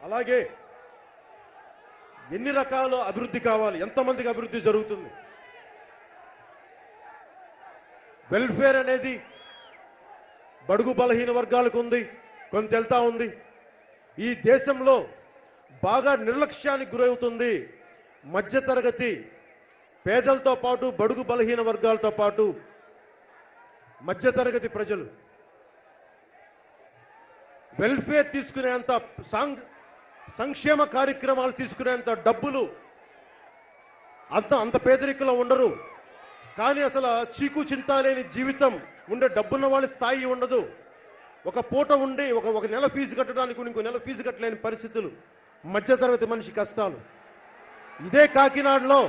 అలాగే ఎన్ని రకాల అభివృద్ధి కావాలి, ఎంతమందికి అభివృద్ధి జరుగుతుంది, వెల్ఫేర్ అనేది బడుగు బలహీన వర్గాలకు ఉంది, కొంత వెళ్తా ఉంది. ఈ దేశంలో బాగా నిర్లక్ష్యానికి గురవుతుంది మధ్యతరగతి పేదలతో పాటు బడుగు బలహీన వర్గాలతో పాటు మధ్యతరగతి ప్రజలు. వెల్ఫేర్ తీసుకునేంత సంక్షేమ కార్యక్రమాలు తీసుకునేంత డబ్బులు అంత పేదరికలో ఉండరు. కానీ అసలు చీకు చింత లేని జీవితం ఉండే డబ్బున్న వాళ్ళ స్థాయి ఉండదు. ఒక పూట ఉండి ఒక నెల ఫీజు కట్టడానికి ఇంకో నెల ఫీజు కట్టలేని పరిస్థితులు, మధ్యతరగతి మనిషి కష్టాలు. ఇదే కాకినాడలో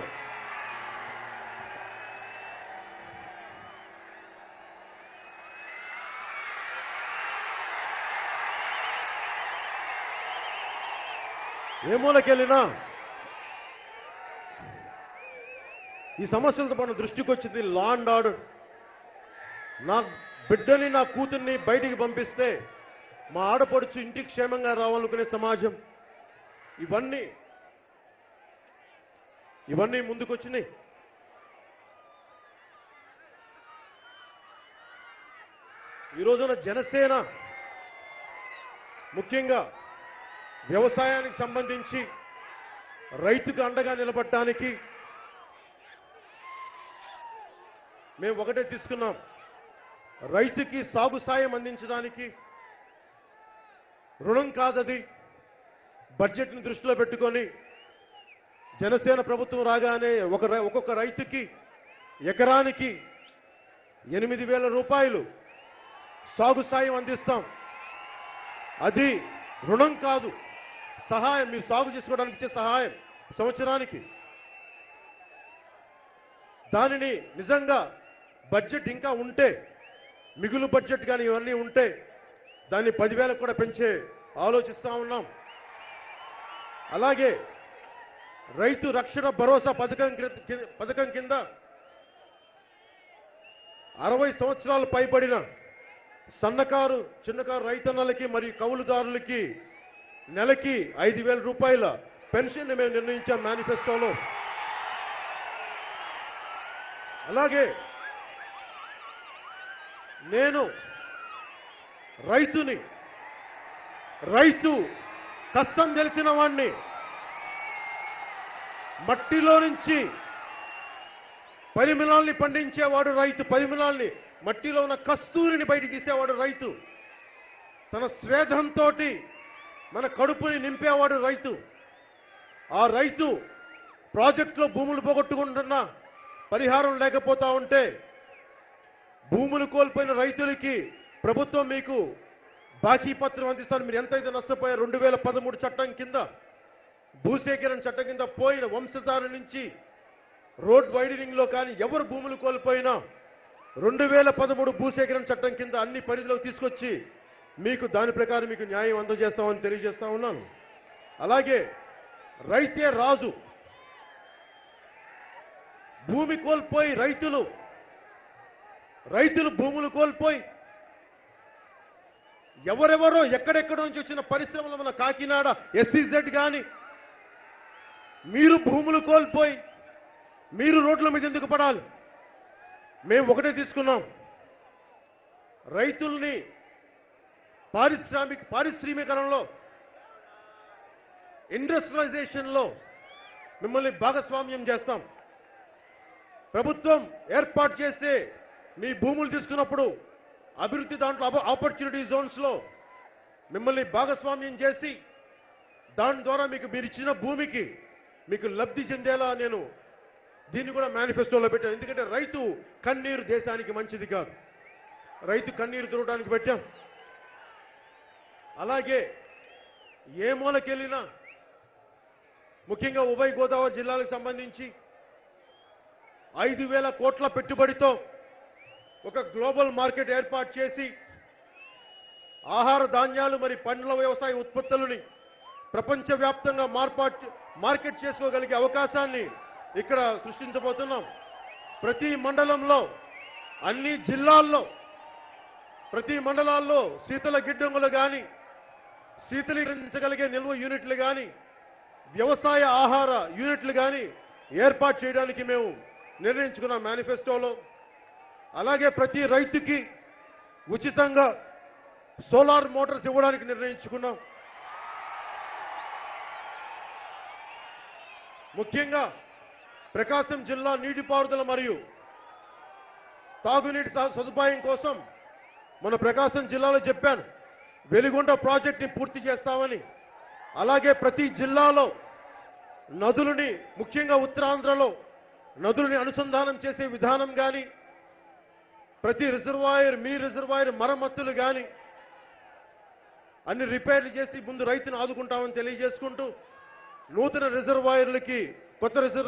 ఏ మూలకెళ్ళినా ఈ సమస్యలతో మన దృష్టికి వచ్చింది లా అండ్ ఆర్డర్. నా బిడ్డని నా కూతుర్ని బయటికి పంపిస్తే మా ఆడపడుచు ఇంటికి క్షేమంగా రావాలనుకునే సమాజం. ఇవన్నీ ముందుకొచ్చినాయి. ఈ రోజున జనసేన ముఖ్యంగా వ్యవసాయానికి సంబంధించి రైతుకు అండగా నిలబడటానికి మేము ఒకటే తీసుకున్నాం. రైతుకి సాగు సాయం అందించడానికి రుణం కాదది. బడ్జెట్ని దృష్టిలో పెట్టుకొని జనసేన ప్రభుత్వం రాగానే ఒక్కొక్క రైతుకి ఎకరానికి 8,000 రూపాయలు సాగు సాయం అందిస్తాం. అది రుణం కాదు, సహాయం. మీరు సాగు చేసుకోవడానికి ఇచ్చే సహాయం సంవత్సరానికి. దానిని నిజంగా బడ్జెట్ ఇంకా ఉంటే, మిగులు బడ్జెట్ కానీ ఇవన్నీ ఉంటే దాన్ని 10,000 కూడా పెంచే ఆలోచిస్తూ ఉన్నాం. అలాగే రైతు రక్షణ భరోసా పథకం కింద 60 సంవత్సరాలు పైబడిన సన్నకారు చిన్నకారు రైతన్నలకి మరియు కౌలుదారులకి నెలకి 5,000 రూపాయల పెన్షన్ మేము నిర్ణయించాం మేనిఫెస్టోలో. అలాగే నేను రైతు కష్టం తెలిసిన వాణ్ణి, మట్టిలో నుంచి పరిమళాల్ని పండించేవాడు రైతు. పరిమళాల్ని, మట్టిలో ఉన్న కస్తూరిని బయటికి తీసేవాడు రైతు. తన స్వేదంతో మన కడుపుని నింపేవాడు రైతు. ఆ రైతు ప్రాజెక్టులో భూములు పోగొట్టుకుంటున్నా పరిహారం లేకపోతా ఉంటే, భూములు కోల్పోయిన రైతులకి ప్రభుత్వం మీకు బాకీ పత్రం అందిస్తారు. మీరు ఎంతైతే నష్టపోయారు 2013 చట్టం కింద, భూసేకరణ చట్టం కింద పోయిన వంశధార నుంచి రోడ్ వైడనింగ్ లో కానీ ఎవరు భూములు కోల్పోయినా 2013 భూసేకరణ చట్టం కింద అన్ని పరిధిలోకి తీసుకొచ్చి మీకు దాని ప్రకారం మీకు న్యాయం అందజేస్తామని తెలియజేస్తా ఉన్నాను. అలాగే రైతే రాజు. భూమి కోల్పోయి రైతులు భూములు కోల్పోయి ఎవరెవరో ఎక్కడెక్కడ నుంచి వచ్చిన పరిశ్రమలు, మన కాకినాడ SEZ కానీ, మీరు భూములు కోల్పోయి మీరు రోడ్ల మీద ఎందుకు పడాలి? మేము ఒకటే తీసుకున్నాం. రైతుల్ని పారిశ్రామికరణలో, ఇండస్ట్రియలైజేషన్లో మిమ్మల్ని భాగస్వామ్యం చేస్తాం. ప్రభుత్వం ఏర్పాటు చేసే మీ భూములు తీసుకున్నప్పుడు అభివృద్ధి దాంట్లో ఆపర్చునిటీ జోన్స్లో మిమ్మల్ని భాగస్వామ్యం చేసి దాని ద్వారా మీరు ఇచ్చిన భూమికి మీకు లబ్ధి చెందేలా నేను దీన్ని కూడా మేనిఫెస్టోలో పెట్టాను. ఎందుకంటే రైతు కన్నీరు దేశానికి మంచిది కాదు. రైతు కన్నీరు తుడవడానికి పెట్టాం. అలాగే ఏ మూలకెళ్ళినా ముఖ్యంగా ఉభయ గోదావరి జిల్లాలకు సంబంధించి 5,000 కోట్ల పెట్టుబడితో ఒక గ్లోబల్ మార్కెట్ ఏర్పాటు చేసి ఆహార ధాన్యాలు మరి పండ్ల వ్యవసాయ ఉత్పత్తులని ప్రపంచవ్యాప్తంగా మార్కెట్ చేసుకోగలిగే అవకాశాన్ని ఇక్కడ సృష్టించబోతున్నాం. ప్రతి మండలంలో, అన్ని జిల్లాల్లో, ప్రతి మండలాల్లో శీతల గిడ్డంగులు కానీ, శీతలీకరించగలిగే నిల్వ యూనిట్లు కానీ వ్యవసాయ ఆహార యూనిట్లు కానీ ఏర్పాటు చేయడానికి మేము నిర్ణయించుకున్నాం మేనిఫెస్టోలో. అలాగే ప్రతి రైతుకి ఉచితంగా సోలార్ మోటార్స్ ఇవ్వడానికి నిర్ణయించుకున్నాం. ముఖ్యంగా ప్రకాశం జిల్లా నీటిపారుదల మరియు తాగునీటి సదుపాయం కోసం మన ప్రకాశం జిల్లాలో చెప్పాను, వెలిగొండ ప్రాజెక్ట్ని పూర్తి చేస్తామని. అలాగే ప్రతి జిల్లాలో నదులని, ముఖ్యంగా ఉత్తరాంధ్రలో నదులని అనుసంధానం చేసే విధానం కానీ, ప్రతి రిజర్వాయర్, మినీ రిజర్వాయర్ మరమ్మతులు కానీ అన్ని రిపేర్లు చేసి ముందు రైతును ఆదుకుంటామని తెలియజేసుకుంటూ, నూతన రిజర్వాయర్లకి కొత్త రిజర్వాయర్